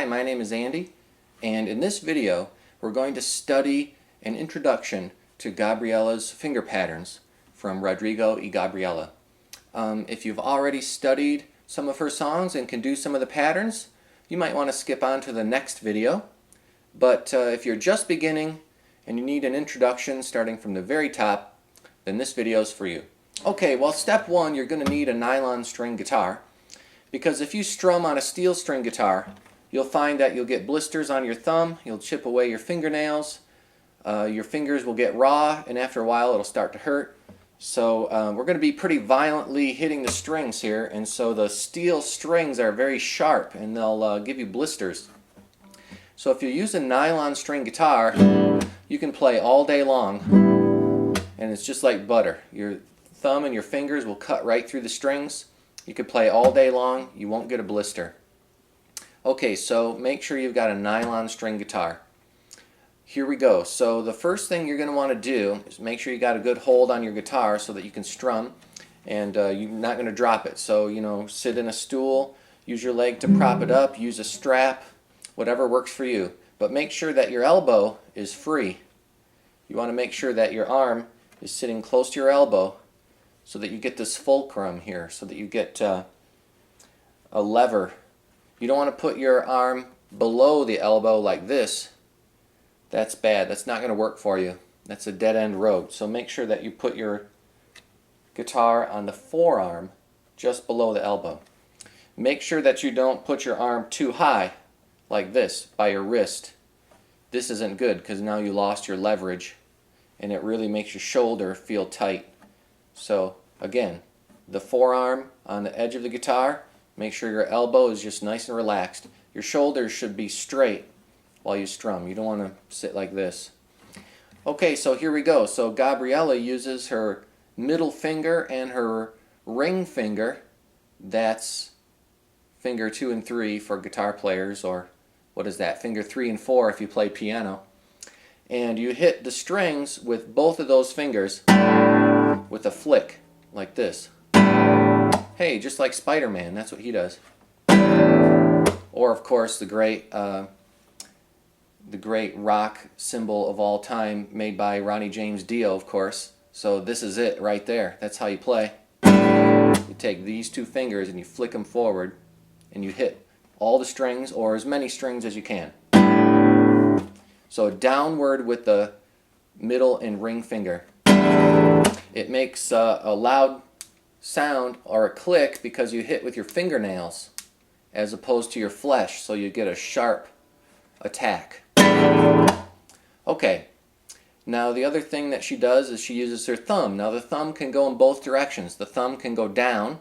Hi, my name is Andy, and in this video we're going to study an introduction to Gabriella's finger patterns from Rodrigo y Gabriella. If you've already studied some of her songs and can do some of the patterns, you might want to skip on to the next video. But if you're just beginning and you need an introduction starting from the very top, then this video is for you. Okay, well, step one, you're going to need a nylon string guitar, because if you strum on a steel string guitar, you'll find that you'll get blisters on your thumb, you'll chip away your fingernails, your fingers will get raw, and after a while it'll start to hurt. So we're going to be pretty violently hitting the strings here, and so the steel strings are very sharp and they'll give you blisters. So if you use a nylon string guitar, you can play all day long, and it's just like butter. Your thumb and your fingers will cut right through the strings. You could play all day long, you won't get a blister. Okay, so make sure you've got a nylon string guitar. Here we go. So the first thing you're going to want to do is make sure you got a good hold on your guitar so that you can strum, and you're not going to drop it. So, you know, sit in a stool, use your leg to prop it up, use a strap, whatever works for you. But make sure that your elbow is free. You want to make sure that your arm is sitting close to your elbow, so that you get this fulcrum here, so that you get a lever. You don't want to put your arm below the elbow like this. That's bad. That's not going to work for you. That's a dead-end road. So make sure that you put your guitar on the forearm just below the elbow. Make sure that you don't put your arm too high like this by your wrist. This isn't good because now you lost your leverage and it really makes your shoulder feel tight. So again, the forearm on the edge of the guitar, make sure your elbow is just nice and relaxed. Your shoulders should be straight while you strum. You don't want to sit like this. Okay, so here we go. So Gabriella uses her middle finger and her ring finger. That's finger 2 and 3 for guitar players, or what is that? Finger 3 and 4 if you play piano. And you hit the strings with both of those fingers with a flick like this. Hey, just like Spider-Man, that's what he does. Or of course the great rock symbol of all time made by Ronnie James Dio, of course. So this is it right there. That's how you play. You take these two fingers and you flick them forward and you hit all the strings, or as many strings as you can. So downward with the middle and ring finger. It makes a loud sound or a click because you hit with your fingernails as opposed to your flesh, so you get a sharp attack. Okay, now the other thing that she does is she uses her thumb. Now the thumb can go in both directions. The thumb can go down,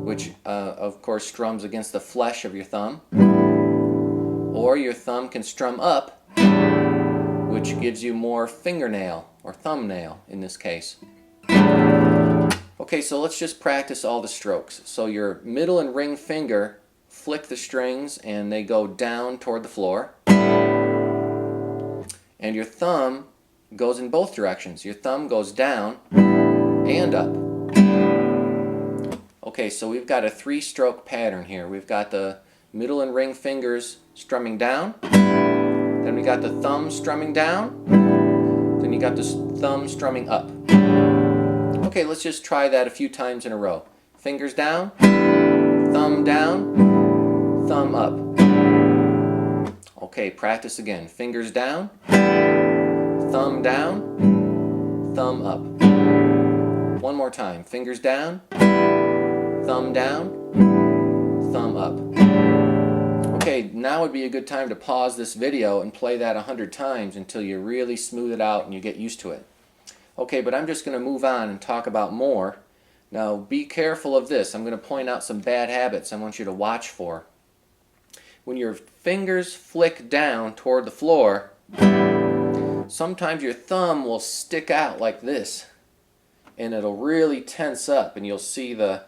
which of course strums against the flesh of your thumb, or your thumb can strum up, which gives you more fingernail, or thumbnail in this case. Okay, so let's just practice all the strokes. So your middle and ring finger flick the strings and they go down toward the floor. And your thumb goes in both directions. Your thumb goes down and up. Okay, so we've got a 3-stroke pattern here. We've got the middle and ring fingers strumming down. Then we got the thumb strumming down. Then you got the thumb strumming up. Okay, let's just try that a few times in a row. Fingers down, thumb up. Okay, practice again. Fingers down, thumb up. One more time. Fingers down, thumb up. Okay, now would be a good time to pause this video and play that 100 times until you really smooth it out and you get used to it. Okay, but I'm just going to move on and talk about more. Now, be careful of this. I'm going to point out some bad habits I want you to watch for. When your fingers flick down toward the floor, sometimes your thumb will stick out like this, and it'll really tense up, and you'll see the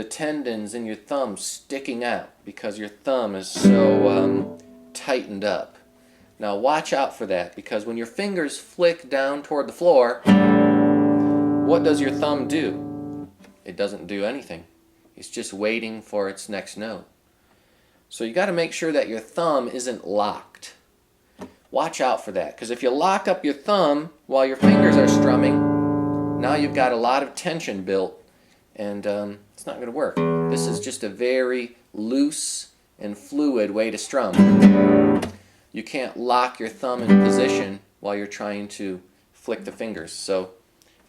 tendons in your thumb sticking out because your thumb is so tightened up. Now watch out for that, because when your fingers flick down toward the floor, what does your thumb do? It doesn't do anything. It's just waiting for its next note. So you got to make sure that your thumb isn't locked. Watch out for that, because if you lock up your thumb while your fingers are strumming, now you've got a lot of tension built, and it's not going to work. This is just a very loose and fluid way to strum. You can't lock your thumb in position while you're trying to flick the fingers. So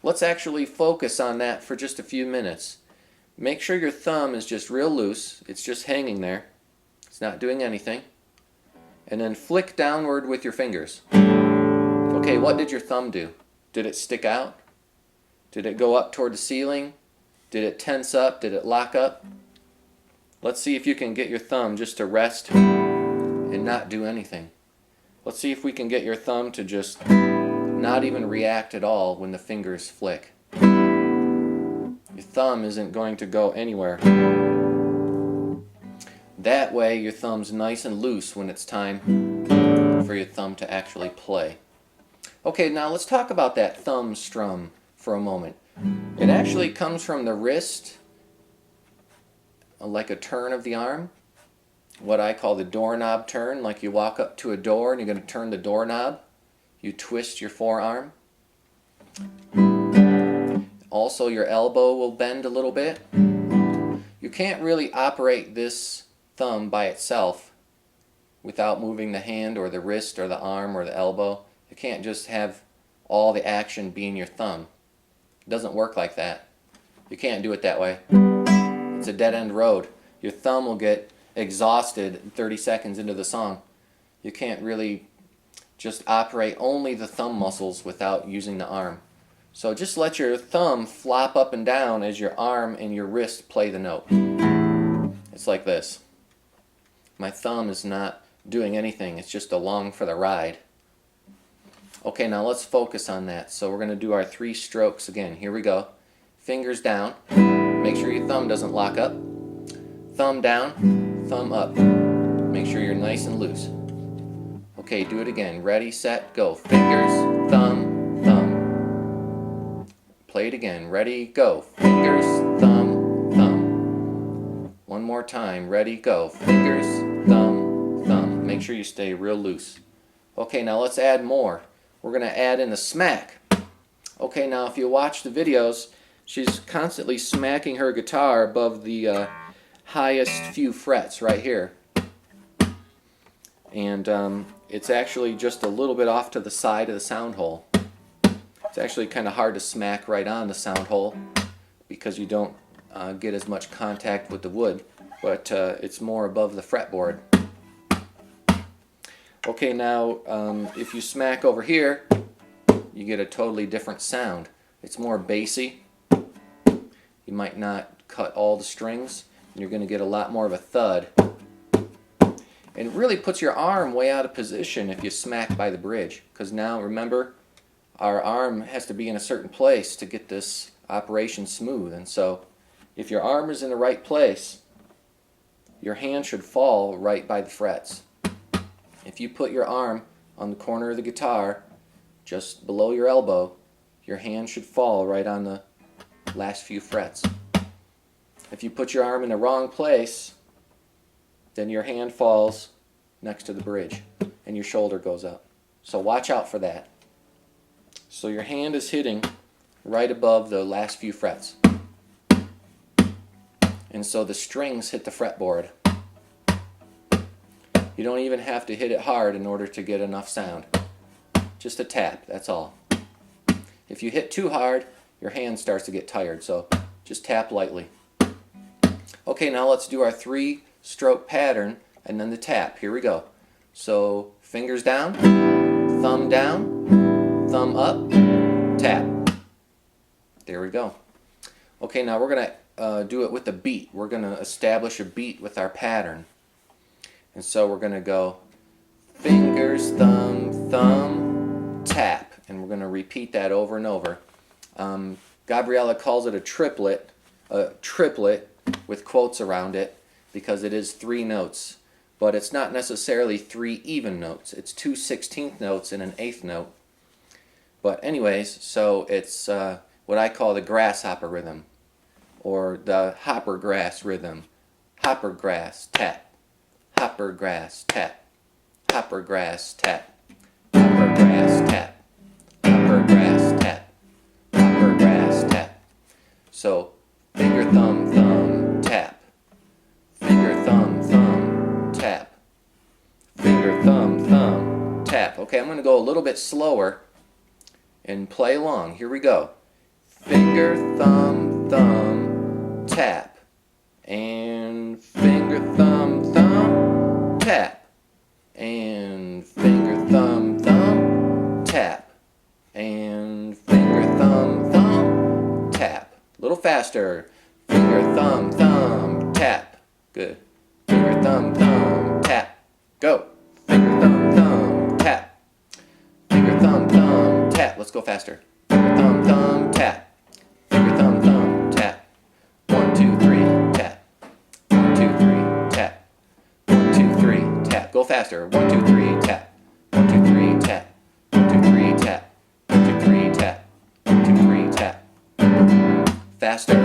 let's actually focus on that for just a few minutes. Make sure your thumb is just real loose. It's just hanging there. It's not doing anything. And then flick downward with your fingers. Okay, what did your thumb do? Did it stick out? Did it go up toward the ceiling? Did it tense up? Did it lock up? Let's see if you can get your thumb just to rest and not do anything. Let's see if we can get your thumb to just not even react at all when the fingers flick. Your thumb isn't going to go anywhere. That way your thumb's nice and loose when it's time for your thumb to actually play. Okay, now let's talk about that thumb strum for a moment. It actually comes from the wrist, like a turn of the arm, what I call the doorknob turn, like you walk up to a door and you're going to turn the doorknob. You twist your forearm. Also, your elbow will bend a little bit. You can't really operate this thumb by itself without moving the hand or the wrist or the arm or the elbow. You can't just have all the action being your thumb. It doesn't work like that. You can't do it that way. It's a dead-end road. Your thumb will get exhausted 30 seconds into the song. You can't really just operate only the thumb muscles without using the arm. So just let your thumb flop up and down as your arm and your wrist play the note. It's like this. My thumb is not doing anything. It's just along for the ride. Okay, now let's focus on that. So we're going to do our 3 strokes again. Here we go. Fingers down. Make sure your thumb doesn't lock up. Thumb down, thumb up. Make sure you're nice and loose. Okay, do it again. Ready, set, go. Fingers, thumb, thumb. Play it again. Ready, go. Fingers, thumb, thumb. One more time. Ready, go. Fingers, thumb, thumb. Make sure you stay real loose. Okay, now let's add more. We're going to add in the smack. Okay, now if you watch the videos, she's constantly smacking her guitar above the highest few frets right here. And it's actually just a little bit off to the side of the sound hole. It's actually kind of hard to smack right on the sound hole because you don't get as much contact with the wood, but it's more above the fretboard. Okay, now if you smack over here, you get a totally different sound. It's more bassy. You might not cut all the strings, and you're going to get a lot more of a thud. And it really puts your arm way out of position if you smack by the bridge, because now, remember, our arm has to be in a certain place to get this operation smooth. And so if your arm is in the right place, your hand should fall right by the frets. If you put your arm on the corner of the guitar, just below your elbow, your hand should fall right on the last few frets. If you put your arm in the wrong place, then your hand falls next to the bridge and your shoulder goes up. So watch out for that. So your hand is hitting right above the last few frets. And so the strings hit the fretboard. You don't even have to hit it hard in order to get enough sound. Just a tap, that's all. If you hit too hard, your hand starts to get tired, so just tap lightly. Okay, now let's do our 3-stroke pattern and then the tap. Here we go. So fingers down, thumb up, tap. There we go. Okay, now we're going to do it with a beat. We're going to establish a beat with our pattern. And so we're going to go fingers, thumb, thumb, tap. And we're going to repeat that over and over. Gabriella calls it a triplet with quotes around it because it is 3 notes. But it's not necessarily 3 even notes. It's 2 16th notes and an 8th note. But anyways, so it's what I call the grasshopper rhythm, or the hopper grass rhythm. Hopper grass, tap. hopper grass tap, hopper grass tap, hopper grass tap, hopper grass tap, hopper grass tap. So finger thumb thumb tap, finger thumb thumb tap, finger thumb thumb tap. Okay, I'm going to go a little bit slower and play along. Here we go. Finger thumb thumb tap, and finger thumb thumb tap, and finger thumb thumb tap, and finger thumb thumb tap. A little faster. Finger thumb thumb tap. Good. Finger thumb thumb tap. Go. Finger thumb thumb tap. Finger thumb thumb tap. Let's go faster. Finger thumb thumb tap. Finger thumb thumb tap. 1, 2, 3 tap. 1, 2, 3 tap. 1, 2, 3 tap. Go faster. 1, 2, 3 tap. 1, 2, 3 tap. 1, 2, 3 tap. 1, 2, 3 tap. 1, 2, 3 tap. Faster.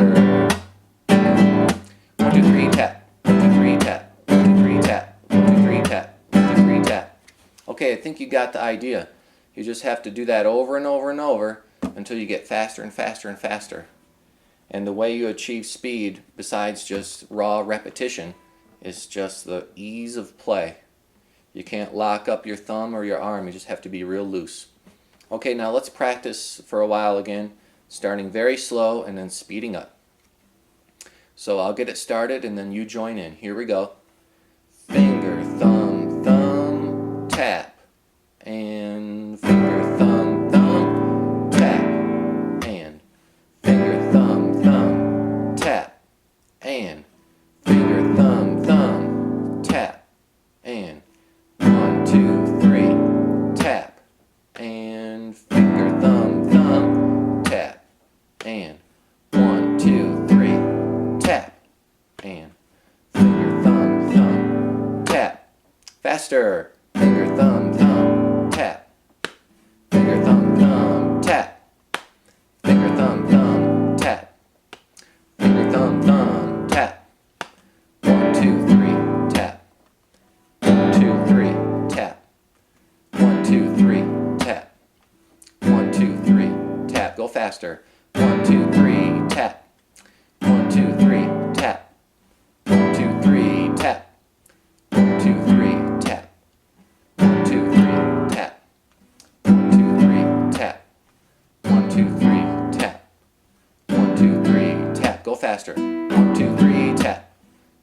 1, 2, 3 tap. 1, 2, 3 tap. 1, 2, 3 tap. 1, 2, 3 tap. 1, 2, 3 tap. Okay, I think you got the idea. You just have to do that over and over and over until you get faster and faster and faster. And the way you achieve speed, besides just raw repetition, is just the ease of play. You can't lock up your thumb or your arm. You just have to be real loose. Okay, now let's practice for a while again, starting very slow and then speeding up. So I'll get it started and then you join in. Here we go. Finger, thumb, thumb, tap. And finger, thumb, thumb, tap. And finger, thumb, thumb, tap. And finger, thumb, thumb, tap. And 1, 2, 3, tap. And finger, thumb, thumb, tap. And 1, 2, 3, tap. And finger, thumb, thumb, tap. Faster. Finger, thumb, thumb, tap. Finger, thumb, thumb, tap. Finger, thumb, thumb, tap. Finger, thumb, thumb, tap. 1, 2, 3, tap. 1, 2, 3, tap. 1, 2, 3, tap. 1, 2, 3, tap. Go faster. 1, 2, 3, tap. 1, 2, 3, tap. 1, 2, 3, tap. 1, 2, 3, tap. 1, 2, 3, tap. 1, 2, 3, tap. 1, 2, 3, tap. 1, 2, 3, tap. Go faster. 1, 2, 3, tap.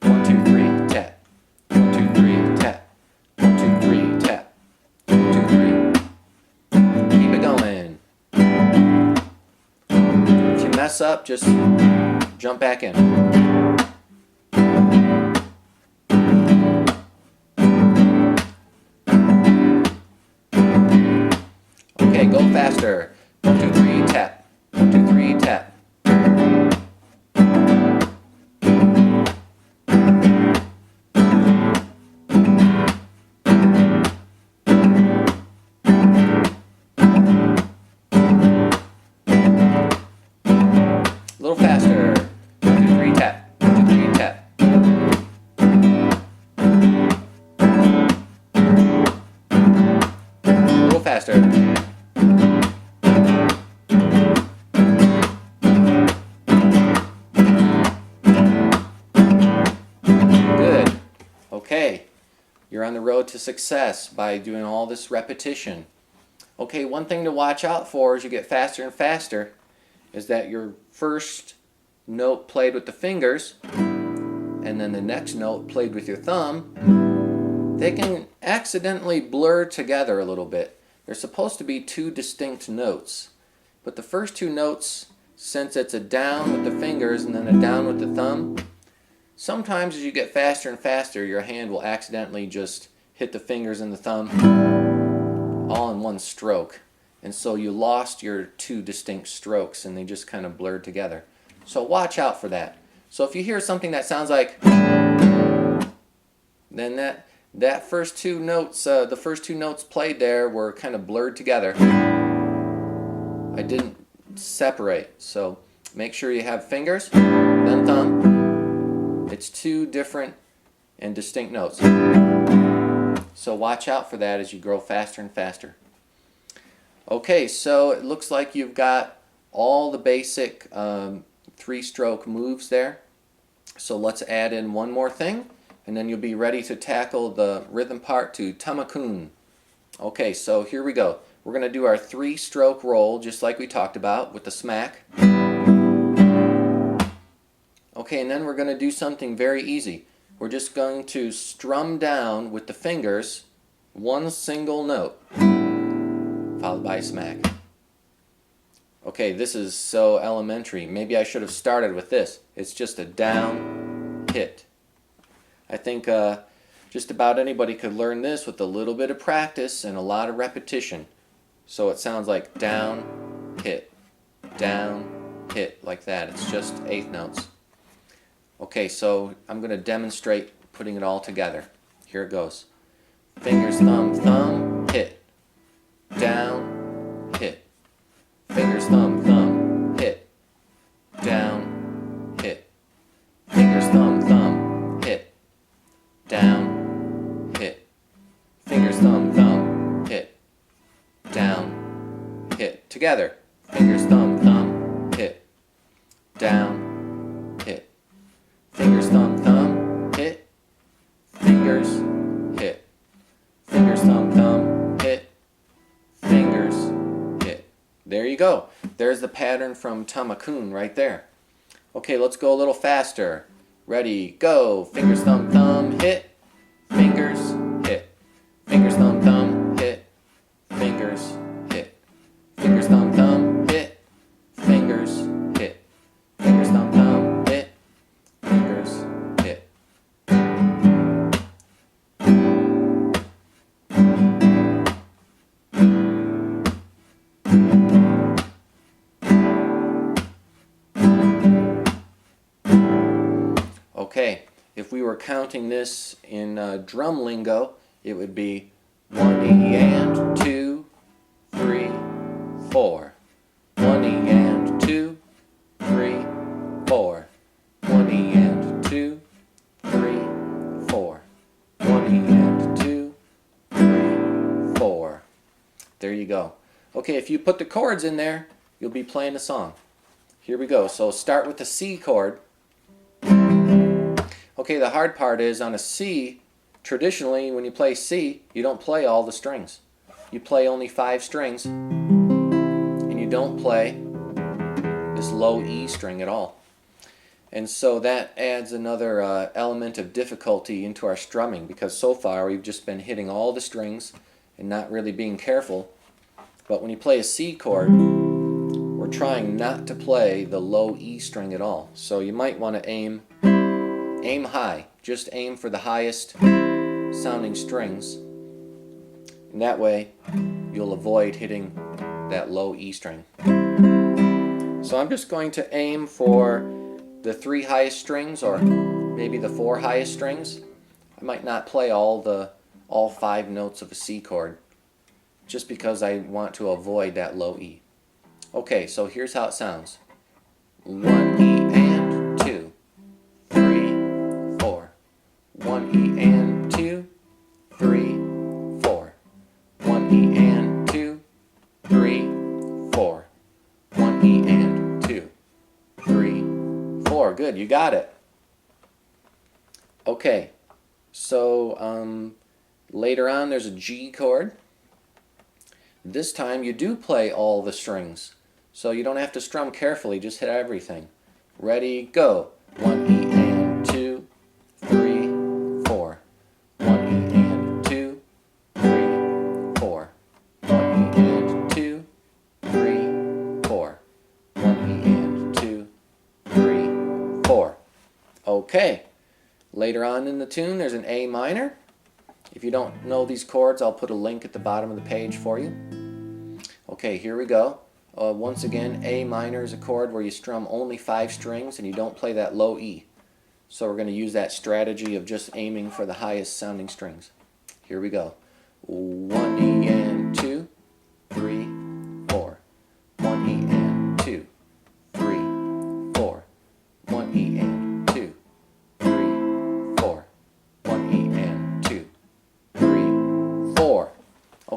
1, 2, 3, tap. 1, 2, 3, tap. 1, 2, 3, tap. 1, 2, 3. Keep it going. If you mess up, just jump back in. Okay, go faster. 1, 2, 3, tap. 1, 2, 3, tap. A little faster. 1, 2, 3, tap. 1, 2, 3, tap. A little faster. Good. Okay. You're on the road to success by doing all this repetition. Okay, one thing to watch out for as you get faster and faster is that your first note played with the fingers and then the next note played with your thumb, they can accidentally blur together a little bit. They're supposed to be two distinct notes, but the first two notes, since it's a down with the fingers and then a down with the thumb, sometimes as you get faster and faster, your hand will accidentally just hit the fingers and the thumb all in one stroke. And so you lost your two distinct strokes and they just kind of blurred together. So watch out for that. So if you hear something that sounds like, then that first two notes, the first two notes played there were kind of blurred together. I didn't separate. So make sure you have fingers, then thumb. It's two different and distinct notes. So watch out for that as you grow faster and faster. Okay, so it looks like you've got all the basic three-stroke moves there. So let's add in one more thing, and then you'll be ready to tackle the rhythm part to tamakun. Okay, so here we go. We're going to do our three-stroke roll just like we talked about with the smack. Okay, and then we're going to do something very easy. We're just going to strum down with the fingers one single note, followed by a smack. Okay, this is so elementary. Maybe I should have started with this. It's just a down hit. I think just about anybody could learn this with a little bit of practice and a lot of repetition. So it sounds like down, hit, like that. It's just eighth notes. Okay, so I'm going to demonstrate putting it all together. Here it goes. Fingers, thumb, thumb, hit. Down, hit. Fingers, thumb, thumb, hit. Down, hit. Fingers, thumb, thumb, hit. Down, hit. Fingers, thumb, thumb, hit. Down, hit. Together. Fingers, thumb, thumb, hit. Down, hit. Fingers, thumb, thumb, hit. Fingers, hit. Fingers, thumb, thumb, hit. Fingers, hit. There you go. There's the pattern from tamakun right there. Okay, let's go a little faster. Ready, go. Fingers, thumb, thumb, hit. Fingers, hit. Fingers, thumb, thumb, hit. Fingers, hit. Fingers, thumb, thumb, hit. Fingers, hit. Fingers, thumb, thumb, hit. Fingers, hit. Okay, if we were counting this in drum lingo, it would be 1 E and 2, 3, 4. 1 E and 2, 3, 4. 1 E and 2, 3, 4. 1 E and 2, 3, 4. There you go. Okay, if you put the chords in there, you'll be playing the song. Here we go. So start with the C chord. Okay, the hard part is on a C, traditionally when you play C, you don't play all the strings. You play only 5 strings, and you don't play this low E string at all. And so that adds another element of difficulty into our strumming, because so far we've just been hitting all the strings and not really being careful. But when you play a C chord, we're trying not to play the low E string at all. So you might want to aim high. Just aim for the highest sounding strings. And that way you'll avoid hitting that low E string. So I'm just going to aim for the 3 highest strings, or maybe the 4 highest strings. I might not play all 5 notes of a C chord, just because I want to avoid that low E. Okay, so here's how it sounds. 1 E and 2, 3, 4. 1 E and 2, 3, 4. 1 E and 2, 3, 4. 1 E and 2, 3, 4. Good, you got it. Okay, so later on there's a G chord. This time you do play all the strings, so you don't have to strum carefully, just hit everything. Ready, go. 1 E and 2, 3, 4. 1 E and 2, 3, 4. 1 E and 2, 3, 4. 1 E and 2, 3, 4. Okay. Later on in the tune there's an A minor. If you don't know these chords, I'll put a link at the bottom of the page for you. Okay, here we go. Once again, A minor is a chord where you strum only 5 strings and you don't play that low E. So we're going to use that strategy of just aiming for the highest sounding strings. Here we go. 1 E and 2, 3, 4. 1 E and 2, 3, 4. 1 E and 2, 3, 4. 1 E and 2, 3,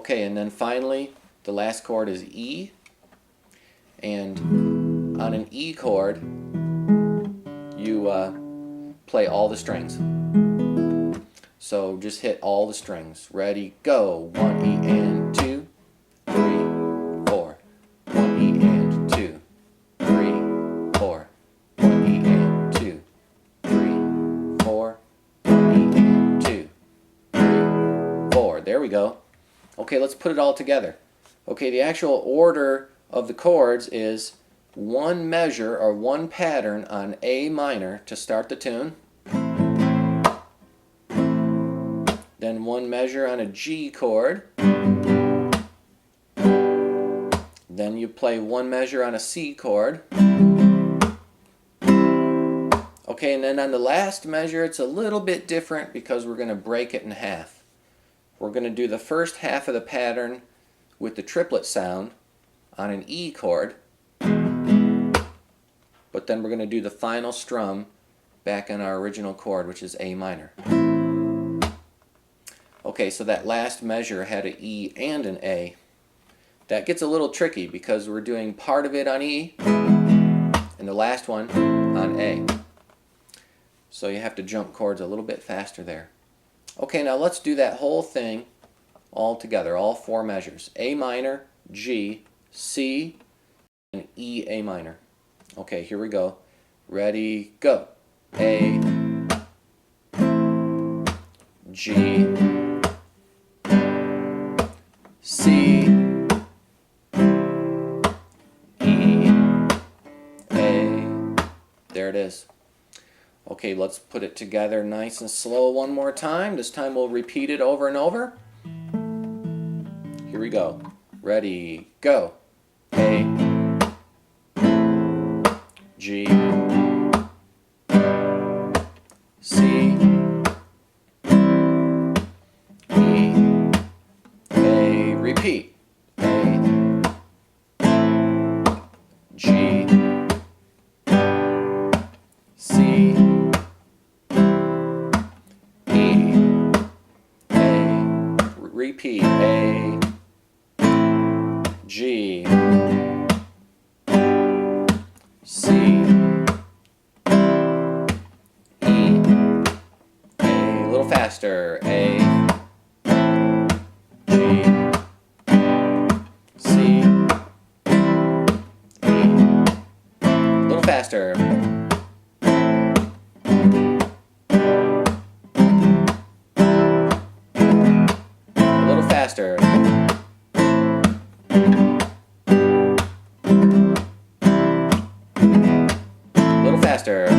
Okay, and then finally the last chord is E, and on an E chord you play all the strings. So just hit all the strings. Ready, go. 1 E and 2, 3, 4. 1 E and 2, 3, 4. 1 E and 2, 3, 4. 1 E and 2, 3, 4. There we go. Okay, let's put it all together. Okay, the actual order of the chords is one measure or one pattern on A minor to start the tune. Then one measure on a G chord. Then you play one measure on a C chord. Okay, and then on the last measure it's a little bit different because we're going to break it in half. We're going to do the first half of the pattern with the triplet sound on an E chord, but then we're going to do the final strum back on our original chord, which is A minor. Okay, so that last measure had an E and an A. That gets a little tricky because we're doing part of it on E and the last one on A. So you have to jump chords a little bit faster there. Okay, now let's do that whole thing all together, all four measures. A minor, G, C, and E, A minor. Okay, here we go. Ready, go. A, G, C, E, A. There it is. Okay, let's put it together nice and slow one more time. This time we'll repeat it over and over. Here we go. Ready, go. A, G, C, E, A. Repeat. A, G, C, repeat. A, G, C, E, A. A little faster. A, G, C, E. A little faster. Faster. A little faster. A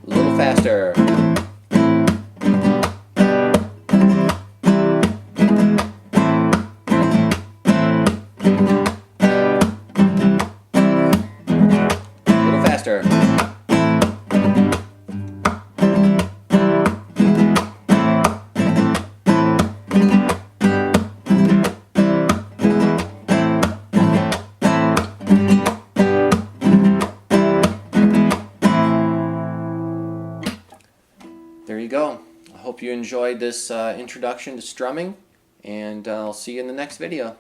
little faster. Faster. There you go. I hope you enjoyed this introduction to strumming, and I'll see you in the next video.